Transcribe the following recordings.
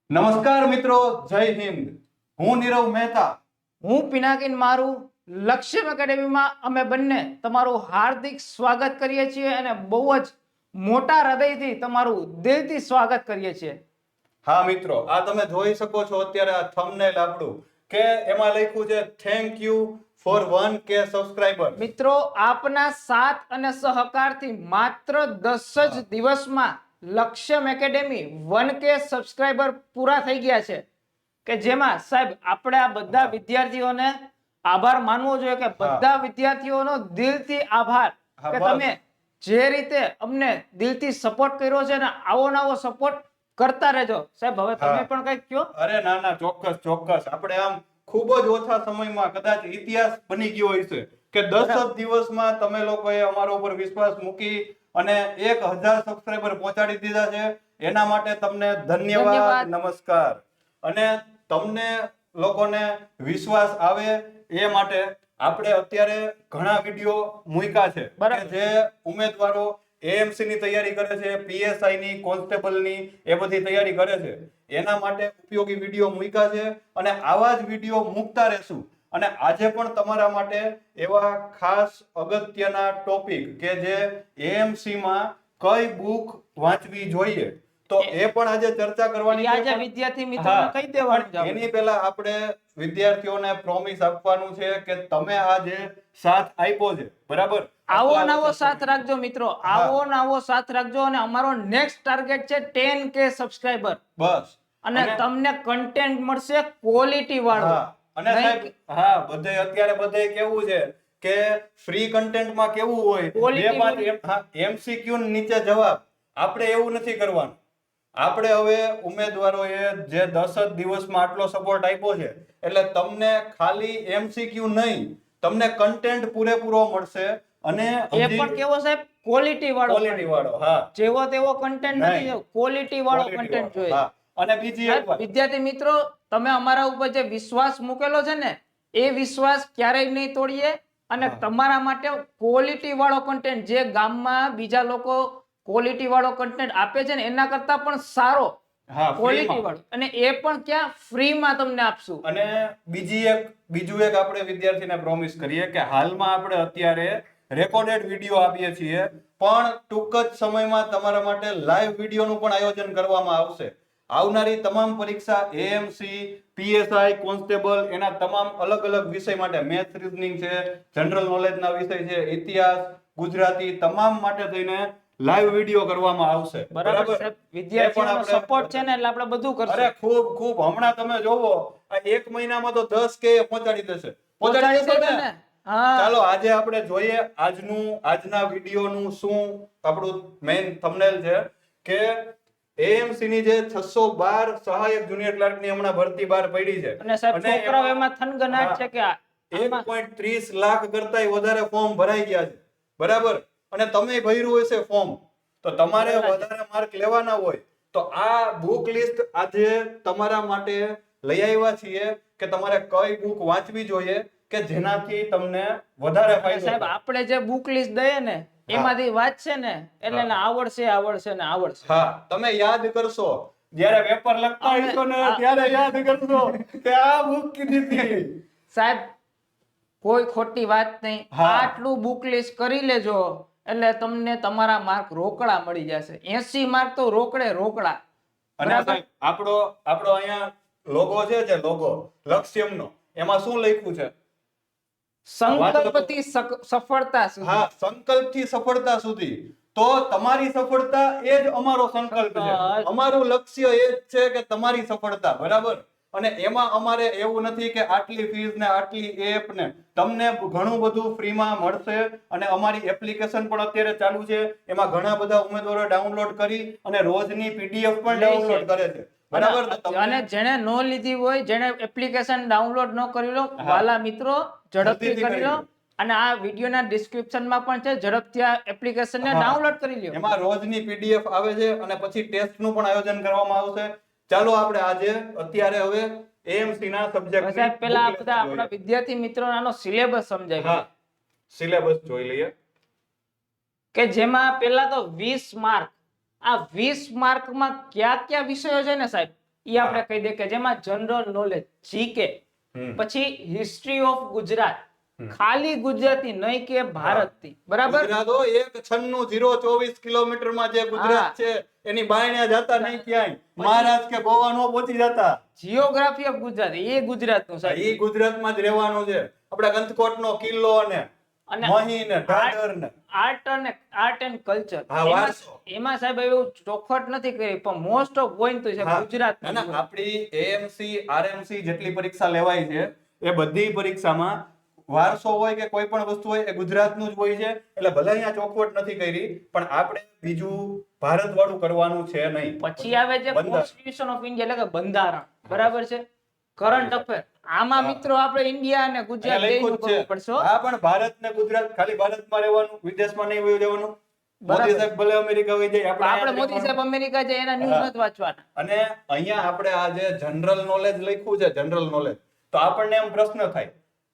નમસ્કાર મિત્રો, જય હિન્દ. હું નીરવ મહેતા. હું પિનાકીન મારું લક્ષ્યમ એકેડેમીમાં અમે બંને તમારું હાર્દિક સ્વાગત કરીએ છીએ અને બહુ જ મોટા હૃદયથી તમારું દિલથી સ્વાગત કરીએ છીએ. હા મિત્રો, આ તમે જોઈ શકો છો અત્યારે આ થંબનેલ આપણું કે એમાં લખ્યું છે thank you for 1K subscriber. મિત્રો, આપના સાથ અને સહકારથી માત્ર 10 જ દિવસમાં લક્ષ્યમ એકેડેમી 1K સબસ્ક્રાઇબર પૂરા થઈ ગયા છે. કે જેમાં સાહેબ આપણે આ બધા વિદ્યાર્થીઓને આભાર માનવો જોઈએ કે બધા વિદ્યાર્થીઓનો દિલથી આભાર કે તમે જે રીતે અમને દિલથી સપોર્ટ કર્યો છે ને આવો નવો સપોર્ટ કરતા રહેજો. સાહેબ હવે તમે પણ કંઈક કહો. અરે ના ના, ચોક્કસ ચોક્કસ. આપણે આમ ખૂબ જ ઓછા સમયમાં કદાચ ઇતિહાસ બની ગયો હોય છે કે 10 જ દિવસમાં તમે લોકોએ અમારા ઉપર વિશ્વાસ મૂકી અને 1000 સબસ્ક્રાઇબર પહોંચાડી દીધા છે. એના માટે તમને ધન્યવાદ, નમસ્કાર. અને તમને લોકોને વિશ્વાસ આવે એ માટે આપણે અત્યારે ઘણા વિડીયો મૂક્યા છે કે જે ઉમેદવારો એએમસી ની તૈયારી કરે છે, પીએસઆઈ ની, કોન્સ્ટેબલ ની, એ બધી તૈયારી કરે છે એના માટે ઉપયોગી વિડીયો મૂક્યા છે અને આવા જ વિડીયો મૂકતા રહેશું. અને આજે પણ તમારા માટે એવા ખાસ અગત્યના ટોપિક કે જે એએમસી માં કઈ બુક વાંચવી જોઈએ તો એ પણ આજે ચર્ચા કરવાની છે. આજે વિદ્યાર્થી મિત્રોને કહી દેવાનું છે. એની પહેલા આપણે વિદ્યાર્થીઓને પ્રોમિસ આપવાનું છે કે તમે આજે સાથ આપ્યો છે, બરાબર? આવો નવો સાથ રાખજો મિત્રો, આવો નવો સાથ રાખજો. અને અમારો નેક્સ્ટ ટાર્ગેટ છે 10K સબસ્ક્રાઇબર. બસ. અને તમને કન્ટેન્ટ મળશે ક્વોલિટી વાળું. અને સાહેબ બધે અત્યારે બધે કેવું છે કે ફ્રી કન્ટેન્ટમાં કેવું હોય એમસીક્યુ નીચે જવાબ. આપણે એવું નથી કરવાનું. આપણે હવે ઉમેદવારોએ જે 10 જ દિવસમાં આટલો સપોર્ટ આપ્યો છે એટલે તમને ખાલી એમસીક્યુ નહીં, તમને કન્ટેન્ટ પૂરેપૂરો મળશે. અને એ પણ કેવો સાહેબ? ક્વોલિટી વાળો. જેવો તેવો કન્ટેન્ટ નથી, ક્વોલિટી વાળો કન્ટેન્ટ જોઈએ. અને બીજી એક વાત, વિદ્યાર્થી મિત્રો, તમે અમારા ઉપર જે વિશ્વાસ મૂકેલો છે ને એ વિશ્વાસ ક્યારેય નહીં તોડીએ. અને તમારા માટે ક્વોલિટી વાળો કન્ટેન્ટ, જે ગામમાં બીજા લોકો ક્વોલિટી વાળો કન્ટેન્ટ આપે છે ને એના કરતા પણ સારો ક્વોલિટી વાળો, અને એ પણ ક્યાં ફ્રીમાં તમને આપશું. અને બીજું એક આપણે વિદ્યાર્થીને પ્રોમિસ કરીએ કે હાલમાં આપણે અત્યારે રેકોર્ડેડ વિડીયો આપીએ છીએ, પણ ટૂંક જ સમયમાં તમારા માટે લાઈવ વિડીયોનું પણ આયોજન કરવામાં આવશે. આવનારી તમામ પરીક્ષા એએમસી, પીએસઆઈ, કોન્સ્ટેબલ, એના તમામ અલગ અલગ વિષય માટે, મેથ્સ, રીઝનિંગ છે, જનરલ નોલેજના વિષય છે, ઇતિહાસ, ગુજરાતી, તમામ માટે થઈને લાઈવ વિડીયો કરવામાં આવશે. બરાબર સાહેબ, વિદ્યાર્થીઓનો સપોર્ટ છે ને એટલે આપણે બધું કરશું. અરે ખૂબ હમણાં તમે જોવો આ એક મહિનામાં તો 10K પહોંચાડી દેશે. પહોંચાડી દેશે ને? ચાલો આજે આપણે જોઈએ આજના વિડીયોનું શું આપણું મેઇન થંબનેલ છે કે એએમસી ની જે 612 સહાયક જુનિયર ક્લાર્ક ની હમણાં ભરતી બહાર પડી છે અને સાહેબ છોકરાઓ એમાં થનગનાટ છે કે 1.30 લાખ કરતાય વધારે ફોર્મ ભરાઈ ગયા છે, બરાબર? અને તમે ભર્યું હશે ફોર્મ તો તમારે વધારે માર્ક લેવાના હોય તો આ બુક લિસ્ટ આજે તમારા માટે લઈ આવ્યા છીએ કે તમારે કઈ બુક વાંચવી જોઈએ કે જેનાથી તમને વધારે ફાયદો. સાહેબ આપણે જે બુક લિસ્ટ દઈએ ને એમાંથી વાંચશે ને એટલે આવડશે. હા, તમે યાદ કરશો જ્યારે પેપર લખતા હશો ને ત્યારે યાદ કરશો કે આ બુક કીધી હતી. સાહેબ કોઈ ખોટી વાત નહીં, આટલું બુક લિસ્ટ કરી લેજો એટલે તમને તમારા માર્ક રોકડા મળી જશે. 80 માર્ક તો રોકડા. અને સાહેબ આપણો અહીંયા લોગો છે, જે લોગો લક્ષ્યમનો, એમાં શું લખ્યું છે? સંકલ્પથી સફળતા સુધી. હા, સંકલ્પથી સફળતા સુધી. તો તમારી સફળતા એ જ અમારો સંકલ્પ છે. અમારું લક્ષ્ય એ જ છે કે તમારી સફળતા, બરાબર? અને એમાં અમારે એવું નથી કે આટલી ફીસ ને આટલી એપ ને, તમને ઘણું બધું ફ્રીમાં મળશે. અને અમારી એપ્લિકેશન પણ અત્યારે ચાલુ છે, એમાં ઘણા બધા ઉમેદવારો ડાઉનલોડ કરી અને રોજની પીડીએફ પણ ડાઉનલોડ કરે છે, બરાબર? અને જેણે નો લીધી હોય, જેણે એપ્લિકેશન ડાઉનલોડ ન કરી લો, વાલા મિત્રો ઝડપથી કરી લો. અને આ વિડિયોના ડિસ્ક્રિપ્શનમાં પણ છે, ઝડપથી આ એપ્લિકેશનને ડાઉનલોડ કરી લ્યો. એમાં રોજની પીડીએફ આવે છે અને પછી ટેસ્ટનું પણ આયોજન કરવામાં આવશે. ચાલો આપણે આજે અત્યારે હવે એએમસી ના સબ્જેક્ટ સાહેબ પહેલા આપણા વિદ્યાર્થી મિત્રોને આનો સિલેબસ સમજાવીએ. સિલેબસ જોઈ લઈએ કે જેમાં પહેલા તો 20 માર્ક. આ 20 માર્કમાં કયા વિષયો છે ને સાહેબ ઈ આપણે કહી દે કે જેમાં જનરલ નોલેજ જીકે, પછી હિસ્ટ્રી ઓફ ગુજરાત, ખાલી ગુજરાતી નહીં કે ભારતની, બરાબર. ગુજરાત હો, 196,024 કિલોમીટરમાં જે ગુજરાત છે એની બાયણે જતા નહીં ક્યાંય, મહારાજ કે ગોવા નો પહોંચી જતા. જીઓગ્રાફી ઓફ ગુજરાત એ ગુજરાતનું સાહેબ. એ ગુજરાતમાં જ રહેવાનું છે. આપણે ગંજકોટનો કિલ્લો ને મહી ને ઢાઢર ને આર્ટ એન્ડ કલ્ચર, હા, વારસો. એમાં સાહેબ એવું ચોખવટ નથી કરી, પણ મોસ્ટ ઓફ પોઈન્ટ તો છે ગુજરાત. આપણી એએમસી આરએમસી જેટલી પરીક્ષા લેવાય છે એ બધી પરીક્ષામાં વારસો હોય કે કોઈ પણ વસ્તુ હોય એ ગુજરાતનું જ હોય છે. એટલે ભલે અહીંયા ચોખવટ નથી કરી, પણ આપણે બીજું ભારત વાળું કરવાનું છે નહીં. પછી આવે છે કોન્સ્ટિટ્યુશન ઓફ ઇન્ડિયા, એટલે કે બંધારણ, બરાબર છે. કરંટ અફેર, આમાં મિત્રો આપણે ઇન્ડિયા અને ગુજરાત બેયનું કરવું પડશે. હા, પણ ભારત ને ગુજરાત ખાલી ભારતમાં રહેવાનું, વિદેશમાં નહીં વયું જવાનું. મોદી સાહેબ ભલે અમેરિકા વહી જાય, આપણે મોદી સાહેબ અમેરિકા જાય એના ન્યૂઝ નથી વાંચવાના. અને અહીંયા આપણે આ જે જનરલ નોલેજ લખ્યું છે, જનરલ નોલેજ, તો આપણને એમ પ્રશ્ન થાય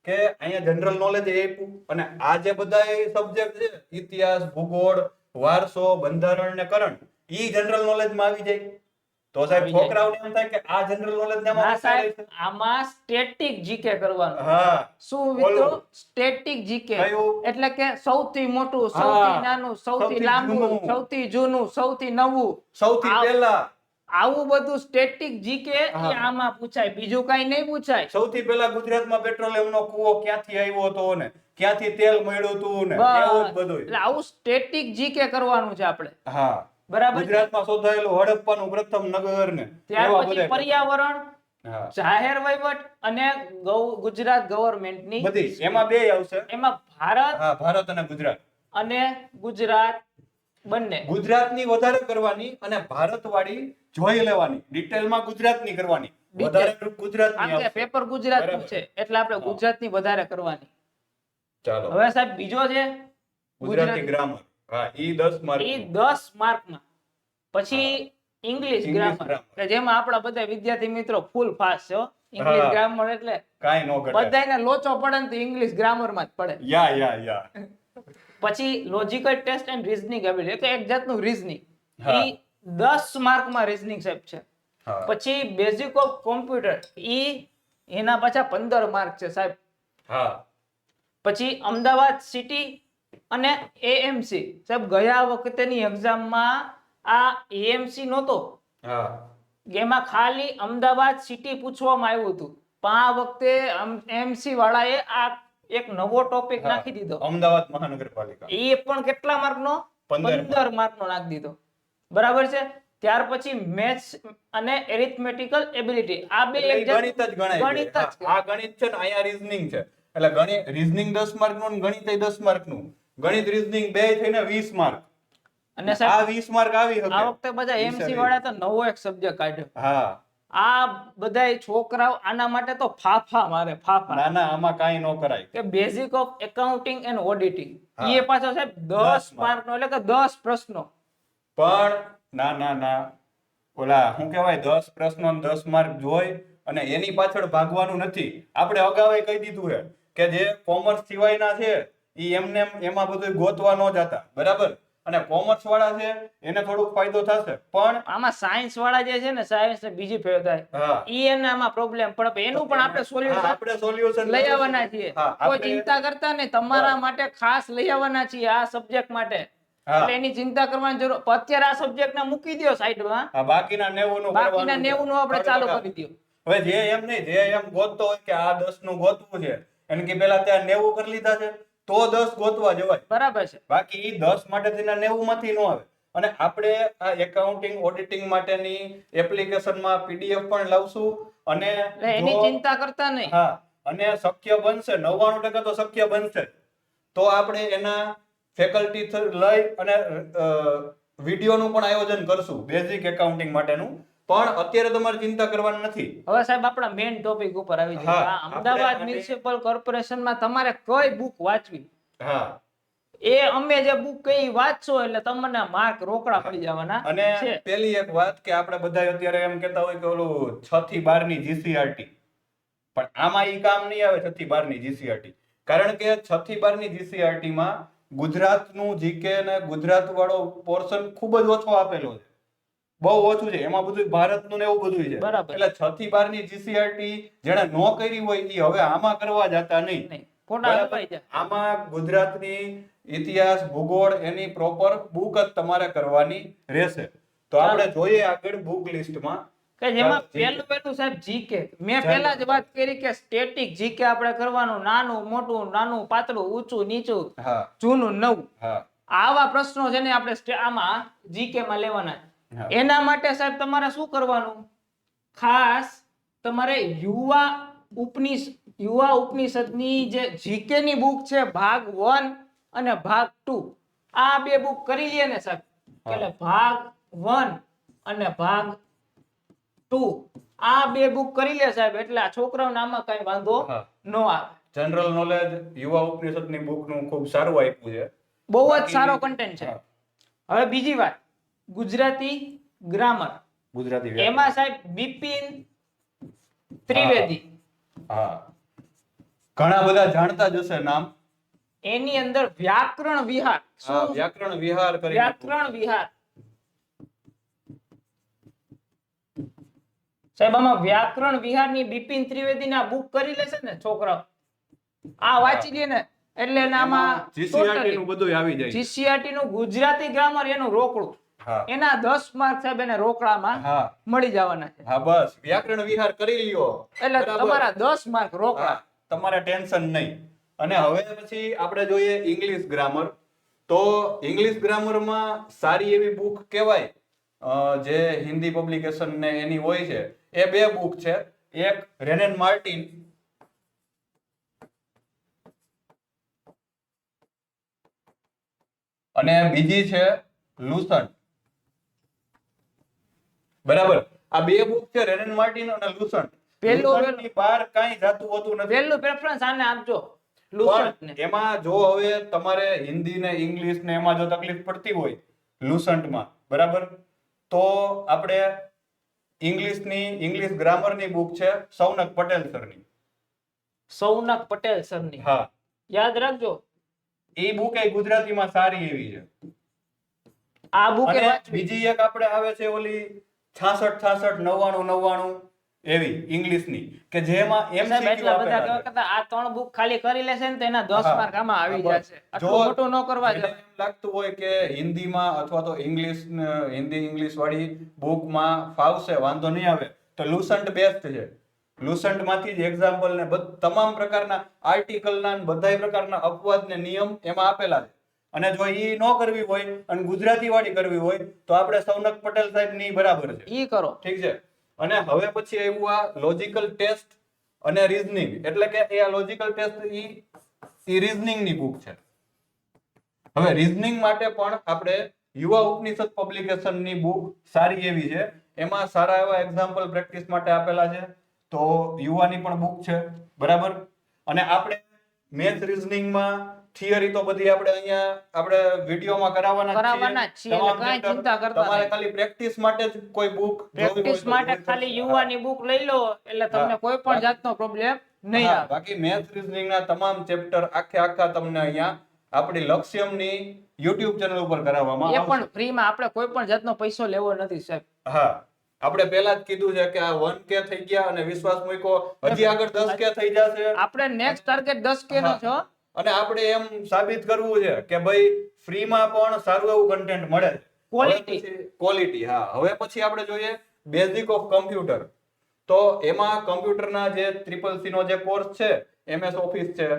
કે અહીંયા જનરલ નોલેજ આપ્યું અને આ જે બધા સબ્જેક્ટ છે, ઇતિહાસ, ભૂગોળ, વારસો, બંધારણ ને કરંટ, ઈ જનરલ નોલેજ માં આવી જાય તો સાહેબ છોકરાઓને એમ થાય કે આ જનરલ નોલેજ ને આમાં સ્ટેટિક જીકે કરવાનું. હા, શું મિત્રો? સ્ટેટિક જીકે એટલે કે સૌથી મોટું, સૌથી નાનું, સૌથી લાંબુ, સૌથી જૂનું, સૌથી નવું, સૌથી પહેલા, આવું બધું સ્ટેટિક જીકે આમાં પૂછાય, બીજું કઈ નહીં પૂછાય. સૌથી પહેલા ગુજરાતમાં પેટ્રોલિયમનો કૂવો ક્યાંથી આવ્યો હતો ને ક્યાંથી તેલ મળ્યું હતું ને એવું જ બધું. એટલે આવું સ્ટેટિક જીકે કરવાનું છે આપણે. હા, બરાબર. ગુજરાતમાં શોધાયેલું હડપ્પાનું પ્રથમ નગર ને ત્યાર પછી પર્યાવરણ, જાહેર વહીવટ અને ગુજરાત ગવર્નમેન્ટની બધી, એમાં બે આવશે. એમાં ભારત, હા, ભારત અને ગુજરાત, અને ગુજરાત બંને. ગુજરાતની વધારે કરવાની અને ભારત વાળી જોઈ લેવાની, ડિટેલમાં ગુજરાતની કરવાની, વધારે ગુજરાતની આવશે. પેપર ગુજરાતનું છે એટલે આપણે ગુજરાતની વધારે કરવાની. ચાલો, હવે સાહેબ બીજો છે ગુજરાતી ગ્રામર. હા, ઈ 10 માર્ક, ઈ 10 માર્કમાં. પછી ઇંગ્લિશ ગ્રામર, કે જેમાં આપણા બધા વિદ્યાર્થી મિત્રો ફૂલ પાસ છે. ઇંગ્લિશ ગ્રામર એટલે કાઈ નો ઘટે, બધાયને લોચો પડે ને તો ઇંગ્લિશ ગ્રામરમાં જ પડે. યા. પછી logical test and reasoning ability, એટલે એક જાતનું રીઝનિંગ, ઈ 10 માર્કમાં રીઝનિંગ સાહેબ છે. પછી બેઝિક ઓફ કોમ્પ્યુટર, ઈ એના પાછા 15 માર્ક છે સાહેબ. હા. પછી અમદાવાદ સિટી અને એએમસી, સાહેબ ગયા વખતેની એક્ઝામમાં આ એએમસી નહોતો. હા, એમાં ખાલી અમદાવાદ સિટી પૂછવામાં આવ્યું હતું, પણ આ વખતે એએમસી વાળાએ આ એક નવો ટોપિક નાખી દીધો, અમદાવાદ મહાનગરપાલિકા. એ પણ કેટલા માર્કનો? 15 માર્કનો નાખી દીધો, બરાબર છે. ત્યાર પછી મેથ્સ અને એરિથમેટિકલ એબિલિટી, આ બે ગણિત જ ગણાય. ગણિત જ, આ ગણિત છે ને અહીંયા રીઝનિંગ છે. એટલે ગણિત રીઝનિંગ 10 માર્કનું અને ગણિત 10 માર્કનું. ગણિત રીઝનિંગ બે થઈને 20 માર્ક. અને સાહેબ આ 20 માર્ક આવી શકે. આ વખતે બધા એમસી વાળા તો નવો એક સબ્જેક્ટ કાઢ્યો. હા, આ બધાય છોકરાઓ આના માટે તો ફાફા મારે, ફાફા. ના, આમાં કાઈ ન કરાય. કે basic of accounting and auditing, એ પાછો સાહેબ 10 માર્કનો, એટલે કે 10 પ્રશ્નો. પણ ના, ઓલા શું કહેવાય, 10 પ્રશ્નો અને 10 માર્ક જોઈ અને એની પાછળ ભાગવાનું નથી. આપણે અગાઉ કહી દીધું છે કે જે કોમર્સ સિવાયના છે ઈ એમને એમાં બધું ગોતવા ન જતા, બરાબર. અને કોમર્સ વાળા છે એને થોડુંક ફાયદો થશે, પણ આમાં સાયન્સ વાળા જે છે ને, સાયન્સ ને બીજી ફેર થાય, ઈ એને આમાં પ્રોબ્લેમ પડે. એનું પણ આપણે સોલ્યુશન લઈ આવવાના છીએ. કોઈ ચિંતા કરતા નહીં, તમારા માટે ખાસ લઈ આવવાના છીએ આ સબ્જેક્ટ માટે. એટલે એની ચિંતા કરવાની જરૂર. અત્યારે આ સબ્જેક્ટ ને મૂકી દો સાઈડમાં, બાકીના 90 નું આપણે ચાલુ કરી દો. હવે જે એમ નહીં, જે એમ ગોતતો હોય કે આ 10 નું ગોતવું છે, એને કે પેલા ત્યાં 90 કરી લીધા છે તો 10 ગોતવા જવાય, બરાબર છે. બાકી ઈ 10 માટે તેના 90 માંથી ન આવે. અને આપણે આ એકાઉન્ટિંગ ઓડિટિંગ માટેની એપ્લિકેશનમાં પીડીએફ પણ લાવશું, અને એની ચિંતા કરતા નહીં. હા, અને શક્ય બનશે 99% તો શક્ય બનશે તો આપણે એના ફેકલ્ટી લઈ અને વિડીયોનું પણ આયોજન કરશું બેઝિક એકાઉન્ટિંગ માટેનું. પણ અત્યારે તમારે ચિંતા કરવાની નથી. હવે સાહેબ આપણા મેઇન ટોપિક ઉપર આવી જઈએ. અમદાવાદ મ્યુનિસિપલ કોર્પોરેશનમાં તમારે કઈ બુક વાંચવી? હા, એ અમે જે બુક કઈ વાંચશો એટલે તમને માર્ક રોકડા પડી જવાના. અને પેલી એક વાત કે આપણે બધા અત્યારે એમ કહેતા હોય કે ઓલું 6 થી 12 ની જીસીઆરટી, પણ આમાં ઈ કામ નહીં આવે 6 થી 12 ની જીસીઆરટી. કારણ કે 6 થી 12 ની જીસીઆરટી માં ગુજરાતનું જીકે અને ગુજરાત વાળો પોર્શન ખૂબ જ ઓછો આપેલો છે. બહુ ઓછું છે, એમાં બધું ભારતનું ને એવું બધું છે. બરાબર. એટલે 6 થી 12 ની જીસીઆરટી જેણે નો કરી હોય એ હવે આમાં કરવા જતા નહીં. નહીં, ખોટા બરાબર? હલવાઈ જાય. આમાં ગુજરાતની ઇતિહાસ ભૂગોળ એની પ્રોપર બુક જ તમારે કરવાની રહેશે. તો આપણે જોઈએ આગળ બુક લિસ્ટમાં કે જેમાં પહેલું સાહેબ જીકે. મેં પહેલા જ વાત કરી કે સ્ટેટિક જીકે આપણે કરવાનું, નાનું મોટું, નાનું પાતળું, ઊંચું નીચું, હા જૂનું નવું. હા આવા પ્રશ્નો છે ને આપણે આમાં જીકે માં લેવાના. હા. એના માટે સાહેબ તમારે શું કરવાનું? ખાસ તમારે યુવા ઉપનિષદની જે જીકે ની બુક છે ભાગ 1 અને ભાગ 2, આ બે બુક કરી લે ને સાહેબ, એટલે ભાગ 1 અને ભાગ 2 આ બે બુક કરી લે સાહેબ, એટલે આ છોકરાઓને આમાં કઈ વાંધો હા. ન આવે. જનરલ નોલેજ યુવા ઉપનિષદની બુકનું ખૂબ સારું આપ્યું છે. બહુ જ બાકી- સારો કન્ટેન્ટ છે. હા. હવે બીજી વાત, ગુજરાતી ગ્રામર. ગુજરાતી વ્યાકરણ. એમાં સાહેબ બિપિન ત્રિવેદી, હા ઘણા બધા જાણતા જ હશે નામ. એની અંદર વ્યાકરણ વિહાર. હા શું? વ્યાકરણ વિહાર કરીને વ્યાકરણ વિહાર. સાહેબ આમાં વ્યાકરણ વિહારની બિપિન ત્રિવેદીના બુક કરી લેશે ને છોકરાઓ, આ વાંચી લે ને એટલે એનામાં જીસીઆરટી નું બધું આવી જાય. જીસીઆરટી નું ગુજરાતી ગ્રામર એનું રોકડું, હા એના 10 માર્ક સાહેબ એને રોકડામાં હા મળી જવાના છે. હા બસ વ્યાકરણ વિહાર કરી લ્યો એટલે બરાબર. તમારા 10 માર્ક રોકડા. હા, તમારે ટેન્શન નહીં. અને હવે પછી આપણે જોઈએ ઇંગ્લિશ ગ્રામર. તો ઇંગ્લિશ ગ્રામરમાં સારી એવી બુક કહેવાય જે હિન્દી પબ્લિકેશન ને એની હોય છે, એ બે બુક છે. એક રેનેન માર્ટિન અને બીજી છે લુસન્ટ. બરાબર, આ બે બુક છે રેનેન માર્ટિન અને લુસન્ટ. લુસન્ટની બહાર કાંઈ જાતું હોતું નથી. પહેલું પ્રેફરન્સ આને આપજો, પણ લુસન્ટ ને. એમાં જો હવે તમારે હિન્દી ને ઇંગ્લિશ ને એમાં જો તકલીફ પડતી હોય લુસન્ટમાં, બરાબર, તો આપણે ઇંગ્લિશ ગ્રામરની બુક છે સૌનક પટેલ સરની. સૌનક પટેલ સરની, હા યાદ રાખજો. એ બુક એ ગુજરાતીમાં સારી એવી છે. આ બુક અને વાંચવી. બીજી એક આપણે આવે છે ઓલી 66 66 99 99 એવી ઇંગ્લિશની કે જેમાં સાહેબ MCQ એટલા બધા આપેલા કહેવા છે. કરતા આ 3 બુક ખાલી કરી લેશે ને તો એના 10 હા. માર્ક આમાં આવી બસ. જશે. આટલું મોટું ન કરવા જેને જોઈએ. એમ લાગતું હોય કે હિન્દીમાં અથવા તો હિન્દી ઇંગ્લિશ વાળી બુકમાં ફાવશે, વાંધો નહીં આવે, તો લુસન્ટ બેસ્ટ છે. લુસન્ટમાંથી જ એક્ઝામ્પલ ને તમામ પ્રકારના આર્ટિકલના ને બધાય પ્રકારના અપવાદ ને નિયમ એમાં આપેલા છે. અને જો ઈ ન કરવી હોય અને ગુજરાતી વાળી કરવી હોય તો આપણે સૌનક પટેલ સાહેબ ની બરાબર છે. ઈ કરો. ઠીક છે. અને હવે પછી આવ્યું આ લોજિકલ ટેસ્ટ અને રીઝનિંગ. એટલે કે એ આ લોજિકલ ટેસ્ટ ઈ રીઝનિંગ ની બુક છે. હવે રીઝનિંગ માટે પણ આપણે યુવા ઉપનિષદ પબ્લિકેશન ની બુક સારી એવી છે. એમાં સારા એવા એક્ઝામ્પલ પ્રેક્ટિસ માટે આપેલા છે. તો યુવાની પણ બુક છે, બરાબર. અને આપણે મેથ્સ રીઝનિંગમાં થિયરી તો બધી આપણે અહીંયા આપણે વિડીયોમાં કરાવવાના જ છીએ, એટલે કાંઈ ચિંતા કરતા તમારે નહીં. ખાલી પ્રેક્ટિસ માટે જ કોઈ બુક પ્રેક્ટિસ માટે ખાલી યુવાની બુક લઈ લો એટલે તમને કોઈ પણ જાતનો પ્રોબ્લેમ નહીં આવે. બાકી મેથ્સ રીઝનિંગ ના તમામ ચેપ્ટર આખા તમને અહીંયા આપણી લક્ષ્યમની YouTube ચેનલ ઉપર કરાવવામાં એ આવશે. પણ ફ્રીમાં, આપણે કોઈ પણ જાતનો પૈસો લેવો નથી સાહેબ. હા, આપણે પહેલા જ કીધું છે કે આ 1K થઈ ગયા અને વિશ્વાસ મૂક્યો હજી આગળ 10K થઈ જશે. આપણે નેક્સ્ટ ટાર્ગેટ 10K નો છે. અને આપણે એમ સાબિત કરવું છે કે ભાઈ ફ્રીમાં પણ સારું એવું કન્ટેન્ટ મળે છે. ક્વોલિટી. હા, હવે પછી આપણે જોઈએ બેઝિક ઓફ કમ્પ્યુટર. તો એમાં કમ્પ્યુટરના જે CCC નો જે કોર્સ છે, MS ઓફિસ છે,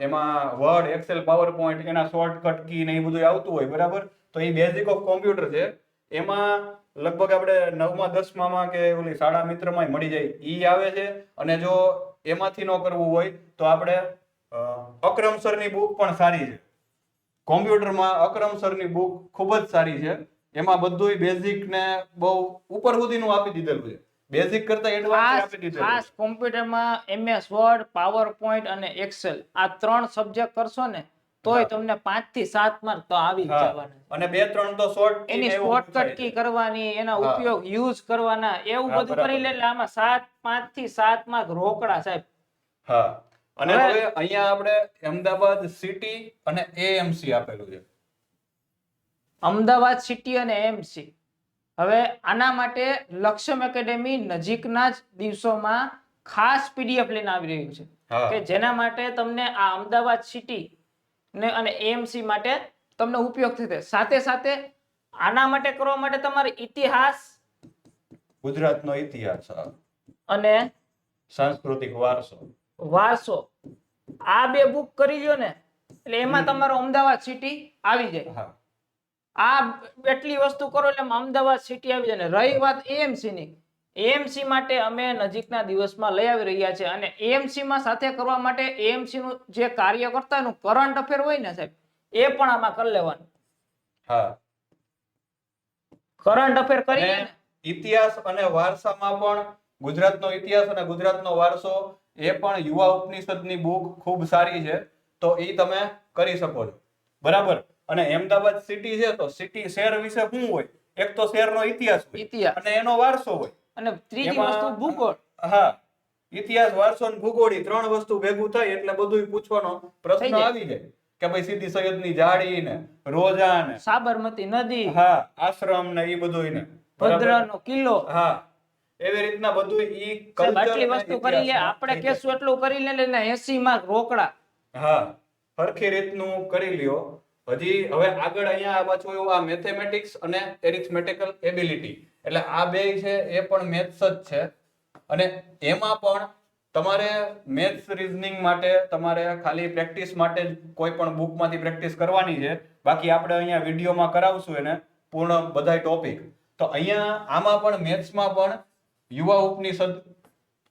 એમાં વર્ડ, એક્સેલ, પાવર પોઈન્ટ, એના શોર્ટકટ કી ને એ બધું આવતું હોય, બરાબર. તો એ બેઝિક ઓફ કોમ્પ્યુટર છે. એમાં લગભગ આપણે 9મા 10મામાં કે ઓલી શાળા મિત્રમાં મળી જાય ઈ આવે છે. અને જો એમાંથી ન કરવું હોય તો આપણે અકરમ સરની બુક પણ સારી છે. કોમ્પ્યુટરમાં અકરમ સરની બુક ખૂબ જ સારી છે. એમાં બધુંય બેઝિક ને બહુ ઉપર સુધીનું આપી દીધેલું છે. બેઝિક કરતા એડવાન્સ આપી દીધેલું ખાસ છે. કોમ્પ્યુટરમાં MS વર્ડ, પાવર પોઈન્ટ અને એક્સેલ આ 3 સબ્જેક્ટ કરશો ને તોય તમને 5 થી 7 માર્ક તો આવી જ જવાના. અને 2-3 તો શોર્ટ એની શોર્ટકટ કી કરવાની, એના ઉપયોગ યુઝ કરવાના, એવું બધું કરી લે એટલે આમાં 5 થી 7 માર્ક રોકડા સાહેબ. હા. અને હવે અહીંયા આપણે અમદાવાદ સિટી અને AMC આપેલું છે. અમદાવાદ સિટી અને AMC હવે આના માટે લક્ષ્યમ એકેડેમી નજીકના જ દિવસોમાં ખાસ પીડીએફ લઈને આવી રહ્યું છે હા. કે જેના માટે તમને આ અમદાવાદ સિટી ને અને એએમસી માટે તમને ઉપયોગ થશે. સાથે સાથે આના માટે કરવા માટે તમારે ઇતિહાસ ગુજરાતનો ઇતિહાસ, અને સાંસ્કૃતિક વારસો, વારસો આ બે બુક કરી લ્યો ને એટલે એમાં તમારો અમદાવાદ સિટી આવી જાય. હા આ એટલી વસ્તુ કરો એટલે એમાં અમદાવાદ સિટી આવી જાય. ને રહી વાત એએમસી ની, એએમસી માટે અમે નજીકના દિવસમાં લઈ આવી રહ્યા છે અને એએમસી માં સાથે કરવા માટે એએમસી નું જે કાર્યકર્તાનું કરંટ અફેર હોય ને સાહેબ એ પણ આમાં કરી લેવાનું. હા કરંટ અફેર કરી અને ઇતિહાસ અને વારસામાં પણ ગુજરાતનો ઇતિહાસ અને ગુજરાતનો વારસો એ પણ યુવા ઉપનિષદની બુક ખૂબ સારી છે, તો એ તમે કરી શકો છો. બરાબર. અને અમદાવાદ સિટી છે તો સિટી શહેર વિશે શું હોય? એક તો શહેરનો ઇતિહાસ હોય ઇતિહાસ અને એનો વારસો હોય. અને ત્રીજી એમાં વસ્તુ ભૂગોળ. હા, ઇતિહાસ, વારસો અને ભૂગોળ ઈ ત્રણ વસ્તુ ભેગું થાય એટલે બધું પૂછવાનો થઈ પ્રશ્ન જાય. આવી જાય કે ભાઈ સીદી સૈયદની જાળી ને રોજા ને સાબરમતી નદી, હા આશ્રમ ને ઈ બધું ને ભદ્રનો કિલ્લો, હા એવી રીતના બધું ઈ સાહેબ કલ્ચર આટલી વસ્તુ કરી લે, આપણે કેશું એટલું કરી લે ને 80 માર્ક રોકડા. હા સરખી રીતનું કરી લ્યો. હજી હવે આગળ અહીંયા પાછું એવું આ મેથેમેટિક્સ અને એરિથમેટિકલ એબિલિટી એટલે આ બે છે એ પણ મેથ્સ જ છે. અને એમાં પણ તમારે મેથ્સ રીઝનિંગ માટે તમારે ખાલી પ્રેક્ટિસ માટે જ કોઈ પણ બુકમાંથી પ્રેક્ટિસ કરવાની છે. બાકી આપણે અહીંયા વિડીયોમાં કરાવશું એને પૂર્ણ બધાય ટોપિક. તો અહીંયા આમાં પણ મેથ્સમાં પણ યુવા ઉપનિષદ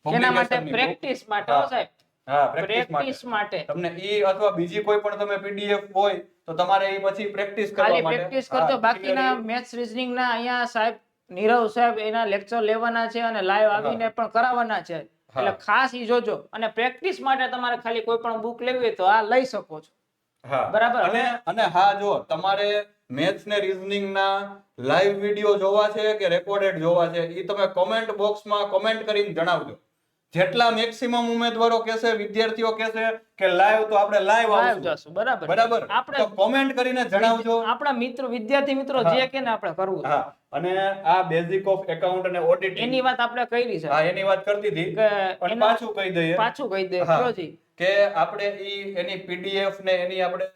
એના માટે publication ની book. પ્રેક્ટિસ માટે હો સાહેબ, હા પ્રેક્ટિસ પ્રેક્ટિસ માટે તમને ઈ અથવા બીજી કોઈ પણ તમે પીડીએફ હોય તો તમારે ઈ પછી પ્રેક્ટિસ કરવા ખાલી માટે પ્રેક્ટિસ કરજો. બાકીના મેથ્સ રીઝનિંગ ના અહીંયા સાહેબ નીરવ સાહેબ એના લેક્ચર લેવાના છે અને લાઈવ આવીને પણ કરાવવાના છે. એટલે ખાસ ઈ જોજો. અને પ્રેક્ટિસ માટે તમારે ખાલી કોઈ પણ બુક લેવી હોય તો આ લઈ શકો છો. હા બરાબર. અને હા જો તમારે મેથ્સ ને રીઝનિંગ ના લાઈવ વિડિયો જોવા છે કે રેકોર્ડેડ જોવા છે ઈ તમે કોમેન્ટ બોક્સમાં કોમેન્ટ કરીને જણાવજો. જેટલા મેક્સિમમ ઉમેદવારો કહેશે, વિદ્યાર્થીઓ કહેશે કે લાઈવ તો આપણે લાઈવ લાઈવ આવશું. જશું. બરાબર. બરાબર. આપણે તો કોમેન્ટ કરીને જણાવજો. આપણા મિત્રો વિદ્યાર્થી મિત્રો જે કે ને આપણે કરવું છે. હા અને આ બેઝિક ઓફ એકાઉન્ટ અને ઓડિટિંગ એની વાત આપણે કરી છે હા એની વાત કરતી હતી કે પણ એનો- પાછું કહી દઈએ પાછું કહી દે હા, કયો જી. કે આપણે એની પીડીએફ ને એની આપણે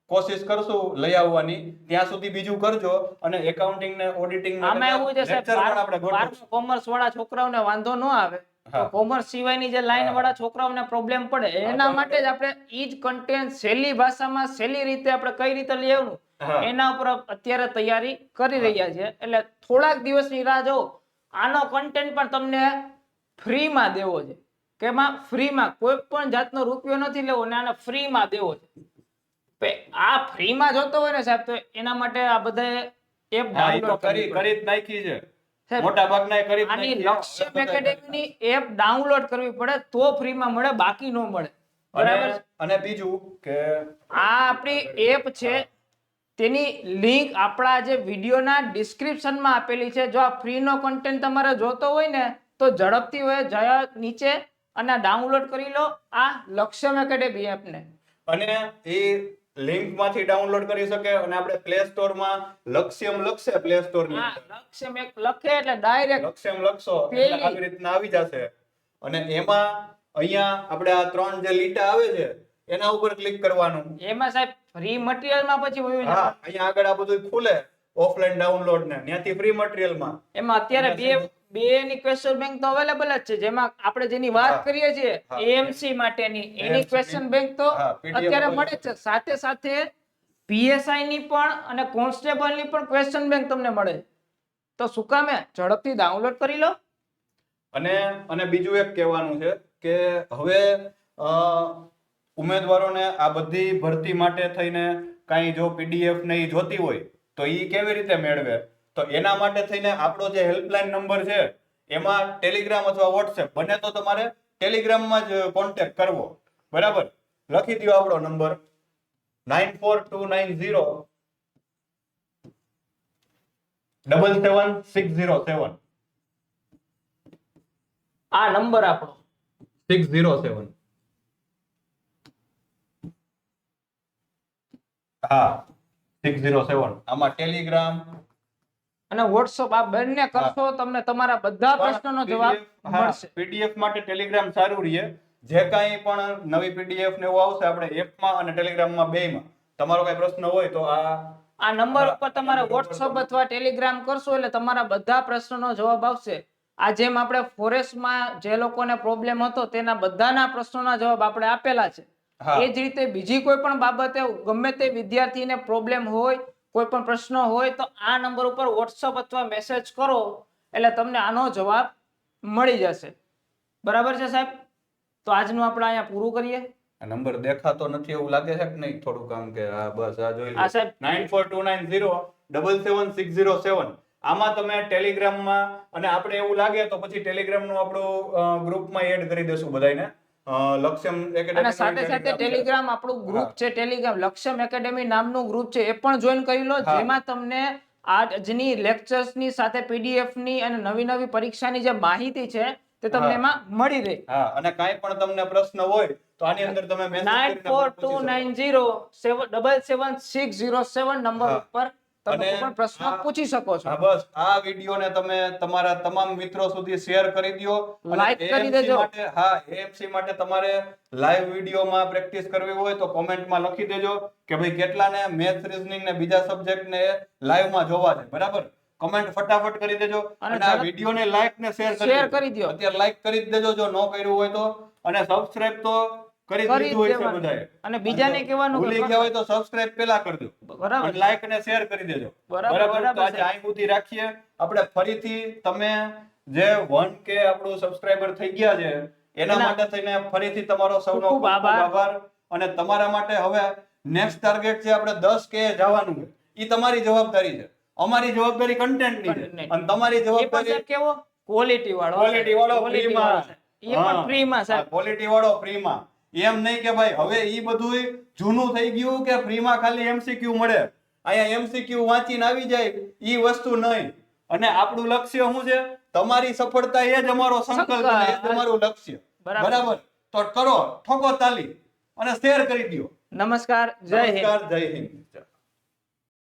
કોશિશ કરશું લઈ આવવાની. ત્યાં સુધી બીજું કરજો અને એકાઉન્ટિંગ ને ઓડિટિંગ આમાં એવું છે સાહેબ, લેક્ચર પણ આપણે ગોઠવશું. કોમર્સ વાળા છોકરાઓને વાંધો ન આવે તો હા. કોમર્સ સિવાયની જે લાઈન વાળા છોકરાઓને પ્રોબ્લેમ પડે એના માટે જ આપણે ઈ જ કન્ટેન્ટ સહેલી ભાષામાં સહેલી રીતે આપણે કઈ રીતે લેવાનું હા. એના ઉપર અત્યારે તૈયારી કરી રહ્યા છે. એટલે થોડાક દિવસની રાહ જો. આનો કન્ટેન્ટ પણ તમને ફ્રીમાં દેવો છે. કે એમાં ફ્રીમાં કોઈ પણ જાતનો રૂપિયો નથી લેવો ને આને ફ્રીમાં દેવો છે. આ ફ્રીમાં જોતો હોય ને સાહેબ તો એના માટે આ બધા એપ હા ઈ તો ડાઉનલોડ કરી જ નાખી છે. સાહેબ, મોટા ભાગના કરી જ આની નાખી છે. લક્ષ્યમ એકેડેમીની એપ ડાઉનલોડ કરવી પડે તો ફ્રીમાં મળે, બાકી ન મળે. બરાબર. અને બીજું કે આ આપણી એપ છે તેની લિંક આપણા જે વિડીયોના ડિસ્ક્રિપ્શનમાં આપેલી છે. જો આ ફ્રીનો કન્ટેન્ટ તમારે જોતો હોય ને તો ઝડપથી હોય જયા નીચે અને ડાઉનલોડ કરી લો આ લક્ષ્યમ એકેડેમી એપને. અને એ લિંક માંથી ડાઉનલોડ કરી શકે અને આપણે પ્લે સ્ટોર માં લક્ષ્યમ લખશે પ્લે સ્ટોર ની હા, લક્ષ્યમ એક લખે એટલે ડાયરેક્ટ લક્ષ્યમ લખશો એટલે આવી રીતના આવી જશે. અને એમાં અહીંયા આપણે આ ત્રણ જે લીટા આવે છે એના ઉપર ક્લિક કરવાનું. એમાં સાહેબ ફ્રી મટીરીયલમાં પછી વયું હા જવાનું. અહીંયા આગળ આ બધું ખુલે ઓફલાઈન ડાઉનલોડ ને ત્યાંથી ફ્રી મટીરીયલ માં એમાં અત્યારે બે ની ક્વેશ્ચન બેંક તો અવેલેબલ જ છે. જેમાં આપણે જેની વાત હા. કરીએ છીએ હા. એએમસી માટેની એની AMC ક્વેશ્ચન બેંક તો હા, PDF અત્યારે મળે મળે જ છે. સાથે સાથે પીએસઆઈ ની પણ અને કોન્સ્ટેબલ ની પણ ક્વેશ્ચન બેંક તમને મળે. તો શું કામે ઝડપથી ડાઉનલોડ કરી લો. અને બીજું એક કહેવાનું છે કે હવે ઉમેદવારોને આ બધી ભરતી માટે થઈને કાંઈ જો પીડીએફ ને ઈ જોતી હોય તો ઈ કેવી રીતે મેળવે? તો એના માટે થઈને આપણો જે હેલ્પલાઇન નંબર છે એમાં ટેલિગ્રામ અથવા વોટ્સએપ બંને તો તમારે ટેલિગ્રામમાં જ કોન્ટેક્ટ કરવો. બરાબર. લખી દો આપણો નંબર 94290 77607 આ નંબર આપણો 607 હા 607 આમાં ટેલિગ્રામ અને વોટ્સઅપ આ બંને કરશો તમને તમારા બધા પ્રશ્નોનો જવાબ મળશે. પીડીએફ માટે ટેલિગ્રામ સારું રહે. જે કાંઈ પણ નવી પીડીએફ ને એવું આવશે આપણે એપમાં અને ટેલિગ્રામમાં બેયમાં તમારો કઈ પ્રશ્ન હોય તો આ નંબર ઉપર તમારે વોટ્સઅપ અથવા ટેલિગ્રામ કરશો એટલે તમારા બધા પ્રશ્નોનો જવાબ આવશે. આ જેમ આપણે ફોરેસ્ટમાં જે લોકોને પ્રોબ્લેમ હતો તેના બધાના પ્રશ્નોના જવાબ આપણે આપેલા છે. હા. એ જ રીતે બીજી કોઈ પણ બાબતે ગમે તે વિદ્યાર્થીને પ્રોબ્લેમ હોય, કોઈ પણ પ્રશ્ન હોય તો આ નંબર ઉપર વોટ્સઅપ અથવા મેસેજ કરો એટલે તમને આનો જવાબ મળી જશે. બરાબર છે સાહેબ? તો આજનું આપણે અહીંયા પૂરું કરીએ. આ નંબર દેખાતો નથી એવું લાગે છે કે નહીં? થોડુંક આમ કે બસ આ જોઈ લો. આ સાહેબ 9429077707. આમાં તમે ટેલિગ્રામમાં અને આપણે એવું લાગે તો પછી ટેલિગ્રામનું આપણું ગ્રુપમાં એડ કરી દેશું બધાયને. લક્ષ્યમ એકેડેમી અને સાથે સાથે ટેલિગ્રામ આપણું ગ્રુપ છે, ટેલિગ્રામ લક્ષ્યમ એકેડેમી નામનું ગ્રુપ છે, એ પણ જોઈન કરી લો. હા. જેમાં તમને આજની લેક્ચર્સ ની સાથે પીડીએફ ની અને નવી નવી પરીક્ષાની જે માહિતી છે તે તમને હા. એમાં મળી રહે. હા, અને કાંઈ પણ તમને પ્રશ્ન હોય તો આની અંદર તમે મેસેજ કરીને પૂછી શકો. 9429077607 નંબર હા. ઉપર તમે અને કોઈ પણ પ્રશ્ન આ- પૂછી શકો છો. હા, બસ આ વિડીયોને તમે તમારા તમામ મિત્રો સુધી શેર કરી દો. અને Like કરી AMC દેજો. માટે AMC માટે તમારે લાઈવ વિડીયોમાં પ્રેક્ટિસ કરવી હોય તો કોમેન્ટમાં લખી દેજો કે ભાઈ કેટલાને મેથ્સ, રીઝનિંગ ને બીજા સબ્જેક્ટ ને લાઈવમાં જોવા છે. બરાબર? કમેન્ટ ફટાફટ કરી દેજો. અને અને આ વિડીયોને લાઈક ને શેર Share કરી દ્યો. અત્યારે લાઈક કરી જ દેજો જો ન કર્યું હોય તો. અને સબસ્ક્રાઇબ તો કરી જ કરી દીધું હોય છે દેવાનું. બધાએ. અને બીજાને કહેવાનું કે ભૂલી ગયા હોય તો સબસ્ક્રાઇબ પેલા કરજો. બરાબર. અને લાઈક અને શેર કરી દેજો. બરાબર, તો બરાબર આજે અહીં સુધી રાખીએ. આપણે ફરીથી તમે જે 1K આપણું સબસ્ક્રાઇબર થઈ ગયા છે એના માટે થઈને ફરીથી તમારો સૌનો ખૂબ ખૂબ આભાર. આભાર. અને તમારા માટે હવે નેક્સ્ટ ટાર્ગેટ છે આપણે 10K જવાનું છે. ઈ તમારી જવાબદારી છે. અમારી જવાબદારી કન્ટેન્ટની છે Content. અને તમારી એ પણ જવાબદારી સાહેબ કેવો ક્વોલિટી વાળો ક્વોલિટી વાળો Quality ફ્રીમાં. વાળો છે. એ પણ ફ્રીમાં સાહેબ. ક્વોલિટી વાળો ફ્રીમાં. એમ નહીં કે ભાઈ હવે ઈ બધુંય જૂનું થઈ ગયું કે ફ્રીમાં ખાલી એમસીક્યુ મળે. અહીંયા એમસીક્યુ વાંચીને આવી જાય ઈ વસ્તુ નહીં. અને આપણું લક્ષ્ય શું છે? તમારી સફળતા એ જ અમારો સંકલ્પ છે, એ જ અમારું લક્ષ્ય. બરાબર. બરાબર? તો કરો, ઠોકો તાલી અને શેર કરી દો. નમસ્કાર, જય હિન્દ. નમસ્કાર, જય હિન્દ.